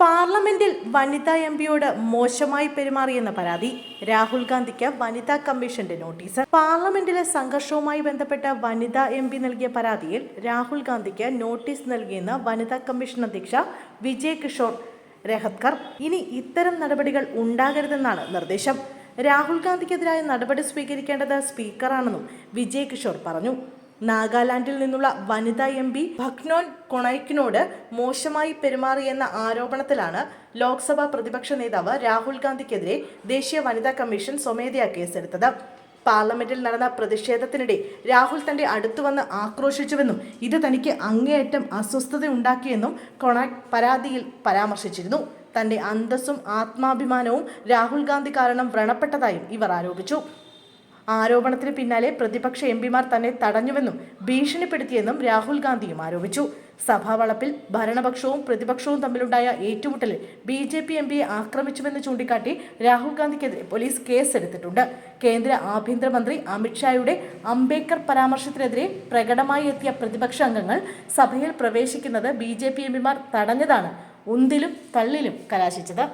പാർലമെന്റിൽ വനിതാ എംപിയോട് മോശമായി പെരുമാറിയെന്ന പരാതി. രാഹുൽ ഗാന്ധിക്ക് വനിതാ കമ്മീഷന്റെ നോട്ടീസ്. പാർലമെന്റിലെ സംഘർഷവുമായി ബന്ധപ്പെട്ട് വനിതാ എംപി നൽകിയ പരാതിയിൽ രാഹുൽ ഗാന്ധിക്ക് നോട്ടീസ് നൽകിയെന്ന് വനിതാ കമ്മീഷൻ അധ്യക്ഷ വിജയ് കിഷോർ രഹത്കർ. ഇനി ഇത്തരം നടപടികൾ ഉണ്ടാകരുതെന്നാണ് നിർദ്ദേശം. രാഹുൽ ഗാന്ധിക്കെതിരായ നടപടി സ്വീകരിക്കേണ്ടത് സ്പീക്കറാണെന്നും വിജയ് കിഷോർ പറഞ്ഞു. നാഗാലാൻഡിൽ നിന്നുള്ള വനിതാ എം പി ഭഗ്നോൻ കൊണൈക്കിനോട് മോശമായി പെരുമാറിയെന്ന ആരോപണത്തിലാണ് ലോക്സഭാ പ്രതിപക്ഷ നേതാവ് രാഹുൽ ഗാന്ധിക്കെതിരെ ദേശീയ വനിതാ കമ്മീഷൻ സ്വമേധയാ കേസെടുത്തത്. പാർലമെന്റിൽ നടന്ന പ്രതിഷേധത്തിനിടെ രാഹുൽ തന്റെ അടുത്തുവന്ന് ആക്രോശിച്ചുവെന്നും ഇത് തനിക്ക് അങ്ങേയറ്റം അസ്വസ്ഥതയുണ്ടാക്കിയെന്നും കൊണൈക്ക് പരാതിയിൽ പരാമർശിച്ചിരുന്നു. തന്റെ അന്തസ്സും ആത്മാഭിമാനവും രാഹുൽ ഗാന്ധി കാരണം വ്രണപ്പെട്ടതായും ഇവർ ആരോപിച്ചു. ആരോപണത്തിന് പിന്നാലെ പ്രതിപക്ഷ എംപിമാർ തന്നെ തടഞ്ഞുവെന്നും ഭീഷണിപ്പെടുത്തിയെന്നും രാഹുൽ ഗാന്ധിയും ആരോപിച്ചു. സഭാവളപ്പിൽ ഭരണപക്ഷവും പ്രതിപക്ഷവും തമ്മിലുണ്ടായ ഏറ്റുമുട്ടലിൽ BJP എംപിയെ ആക്രമിച്ചുവെന്ന് ചൂണ്ടിക്കാട്ടി രാഹുൽ ഗാന്ധിക്കെതിരെ പോലീസ് കേസെടുത്തിട്ടുണ്ട്. കേന്ദ്ര ആഭ്യന്തരമന്ത്രി അമിത്ഷായുടെ അംബേദ്കർ പരാമർശത്തിനെതിരെ പ്രകടമായി എത്തിയ പ്രതിപക്ഷ അംഗങ്ങൾ സഭയിൽ പ്രവേശിക്കുന്നത് BJP എംപിമാർ തടഞ്ഞതാണ് ഉന്തിലും തള്ളിലും കലാശിച്ചത്.